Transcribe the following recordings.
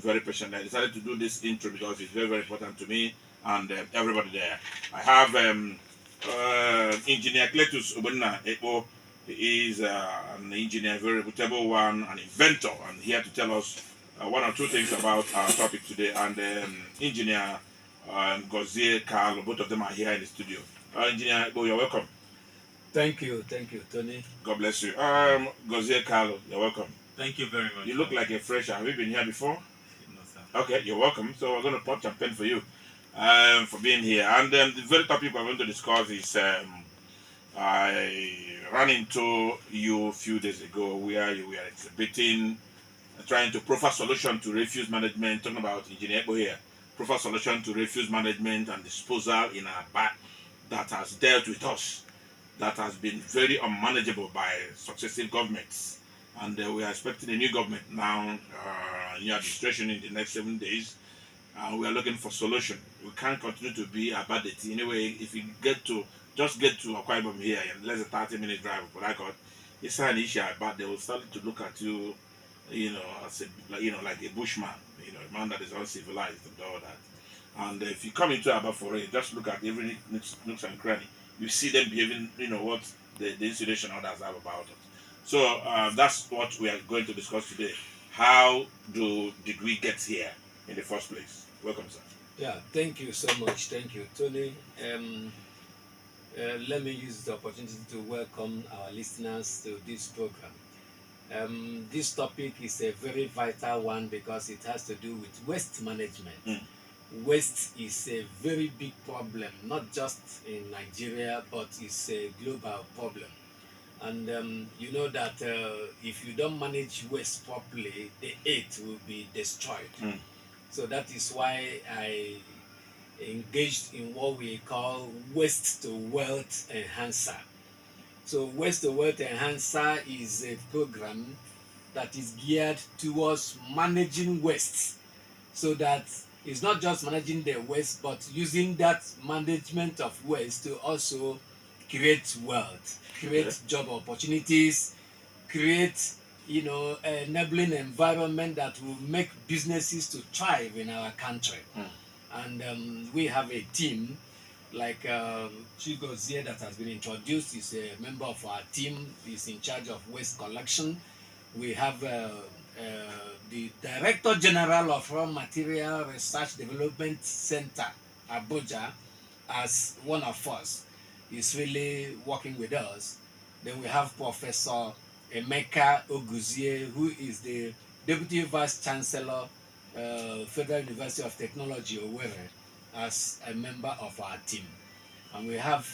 very patient. I decided to do this intro because it's very, very important to me and everybody there. I have Engineer Cletus Ubunna Eko. He is an engineer, very reputable one, an inventor, and here to tell us one or two things about our topic today. And Engineer Gozie Carl, both of them are here in the studio. Engineer Eko, you're welcome. Thank you, Tony. God bless you. Gozie Carl, you're welcome. Thank you very much. You look like a fresher. Have you been here before? No, sir. Okay, you're welcome. So we're going to pop champagne for you for being here. And the very topic we're going to discuss is I ran into you a few days ago where you were exhibiting, trying to proffer solution to refuse management, talking about Engineer Ebo here, proffer solution to refuse management and disposal in our back that has dealt with us, that has been very unmanageable by successive governments. And we are expecting a new government now, new administration in the next 7 days. We are looking for solution. We can't continue to be Aba.It. Anyway, if you get to Akwa Ibom here in less than 30-minute drive of Port Harcourt, it's an issue, but they will start to look at you, as a, like a bushman, a man that is uncivilized and all that. And if you come into Aba for it, just look at every nooks and cranny. You see them behaving, what the insinuation others have about it. So that's what we are going to discuss today. How did we get here in the first place? Welcome, sir. Yeah, thank you so much. Thank you, Tony. Let me use the opportunity to welcome our listeners to this program. This topic is a very vital one because it has to do with waste management. Waste is a very big problem, not just in Nigeria, but it's a global problem. And you know that if you don't manage waste properly, the earth will be destroyed. So that is why I engaged in what we call waste to wealth enhancer. So waste to wealth enhancer is a program that is geared towards managing waste, so that it's not just managing the waste, but using that management of waste to also create wealth, create job opportunities, create enabling environment that will make businesses to thrive in our country. And we have a team like Chigozie that has been introduced. Is a member of our team. Is in charge of waste collection. We have the Director General of Raw Material Research Development Center, Abuja, as one of us. Is really working with us. Then we have Professor Emeka Oguzie, who is the Deputy Vice Chancellor, Federal University of Technology, Owerri, as a member of our team. And we have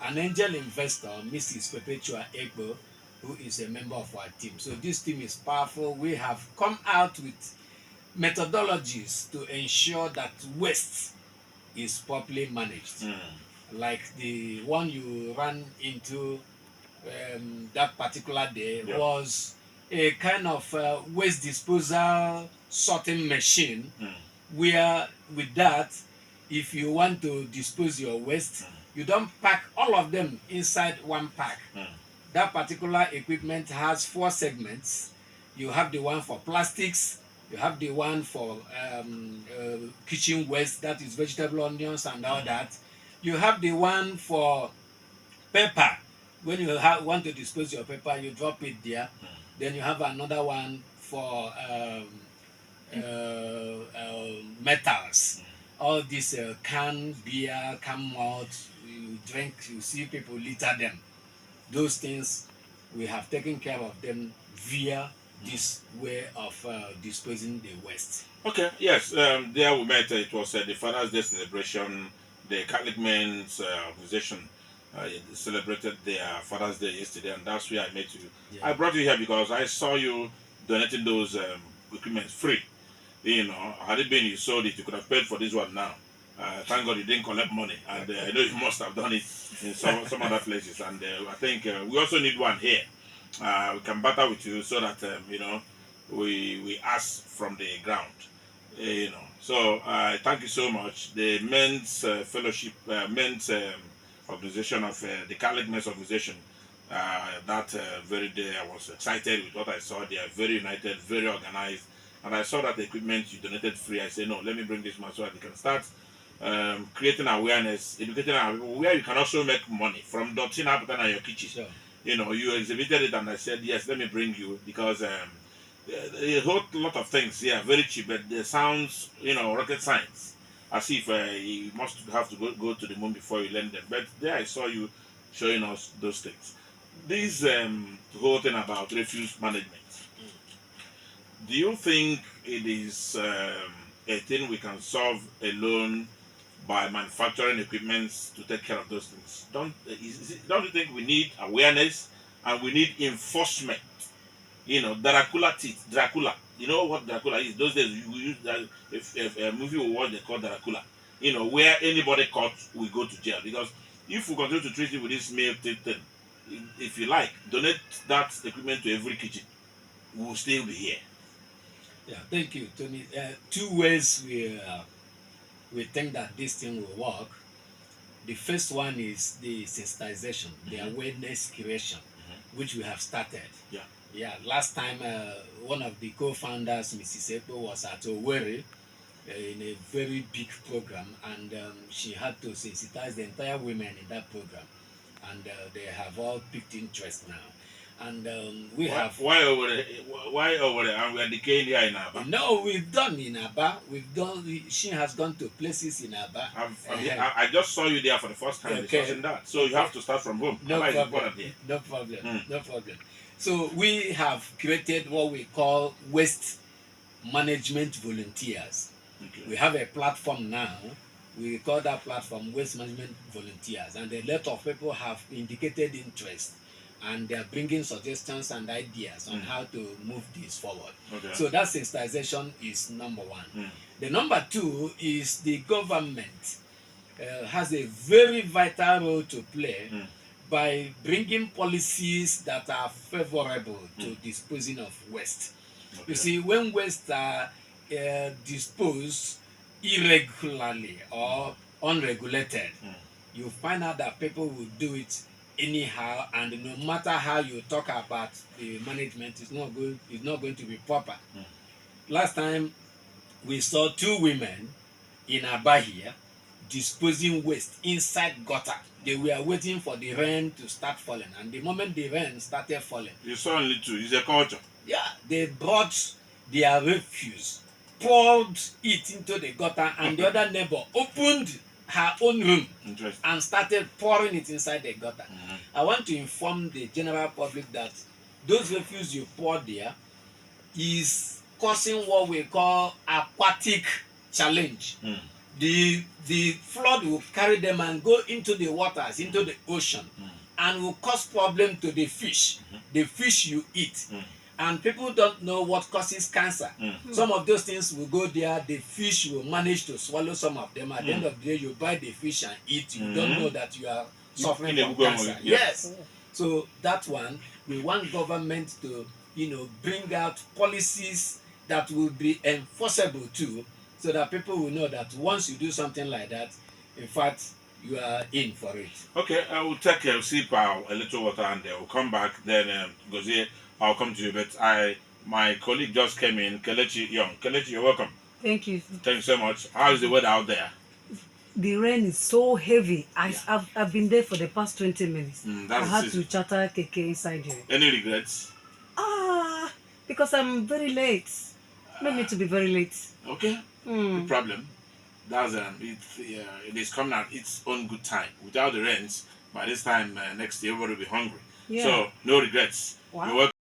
an angel investor, Mrs. Perpetua Ebo, who is a member of our team. So this team is powerful. We have come out with methodologies to ensure that waste is properly managed. Like the one you ran into that particular day was a kind of waste disposal sorting machine, where with that, if you want to dispose your waste, you don't pack all of them inside one pack. That particular equipment has 4 segments. You have the one for plastics, you have the one for kitchen waste, that is vegetable, onions and all that. You have the one for paper. When you want to dispose your paper, you drop it there. Then you have another one for metals. All these can beer, can malt, you drink, you see people litter them. Those things, we have taken care of them via this way of disposing the waste. Okay, yes, there we met. It was the Father's Day celebration. The Catholic Men's Organization celebrated their Father's Day yesterday, and that's where I met you. Yeah. I brought you here because I saw you donating those equipment free. Had it been you sold it, you could have paid for this one now. Thank God you didn't collect money, and I know you must have done it in some other places. And I think we also need one here. We can battle with you so that we ask from the ground. So thank you so much. The Men's Fellowship, Men's Organization of the Catholic Men's Organization. That very day I was excited with what I saw. They are very united, very organized, and I saw that the equipment you donated free. I said, no, let me bring this man so that they can start creating awareness, educating our people where you can also make money from dotting up in your kitchen. Sure. You know, you exhibited it, and I said, yes, let me bring you because a whole lot of things, yeah, very cheap, but they sounds, you know, rocket science, as if you must have to go to the moon before you learn them. But there I saw you showing us those things. This whole thing about refuse management, do you think it is a thing we can solve alone by manufacturing equipment to take care of those things? Don't you think we need awareness and we need enforcement? You know, Dracula teeth, Dracula. You know what Dracula is? Those days we use that. If a movie we watch, they call Dracula. You know, where anybody caught will go to jail, because if we continue to treat it with this male teeth thing, if you like, donate that equipment to every kitchen, we will still be here. Yeah, thank you, Tony. Two ways we think that this thing will work. The first one is the sensitization, the awareness creation, which we have started. Yeah. Yeah, last time one of the co-founders, Mrs. Epo, was at Owerri in a very big program, and she had to sensitize the entire women in that program, and they have all picked interest now. And we have Why over there? Why over there? And we are decaying here in Aba. no, we've done in Aba. She has gone to places in Aba. I just saw you there for the first time discussing that. So you have to start from home. No Aba is problem. important here. No problem. No problem. So we have created what we call waste management volunteers. Okay. We have a platform now. We call that platform Waste Management Volunteers, and a lot of people have indicated interest, and they are bringing suggestions and ideas on how to move this forward. Okay. So that sensitization is number one. The number two is the government has a very vital role to play by bringing policies that are favorable to disposing of waste. Okay. You see, when waste are disposed irregularly or unregulated, you find out that people will do it anyhow, and no matter how you talk about the management, it's not going to be proper. Last time we saw two women in Aba here disposing waste inside gutter. They were waiting for the rain to start falling, and the moment the rain started falling, you saw only two. It's a culture. Yeah, they brought their refuse, poured it into the gutter, and the other neighbor opened her own room and started pouring it inside the gutter. I want to inform the general public that those refuse you pour there is causing what we call aquatic challenge. The flood will carry them and go into the waters, into the ocean, and will cause problem to the fish. The fish you eat. And people don't know what causes cancer. Some of those things will go there, the fish will manage to swallow some of them. At the end of the day, you buy the fish and eat. You don't know that you are suffering from cancer. Yes. So that one, we want government to, bring out policies that will be enforceable too, so that people will know that once you do something like that, in fact, you are in for it. Okay, I will take a sip of a little water and we'll come back. Then, Gozie, I'll come to you. But my colleague just came in, Kelechi Young. Kelechi, you're welcome. Thank you. Thank you so much. How is the weather out there? The rain is so heavy. I've been there for the past 20 minutes. I had to charter keke inside here. Any regrets? Because I'm very late. Made me to be very late. Okay. No problem. That's it is coming at its own good time. Without the rains, by this time next year everybody will be hungry. Yeah. So no regrets. Wow. You're welcome.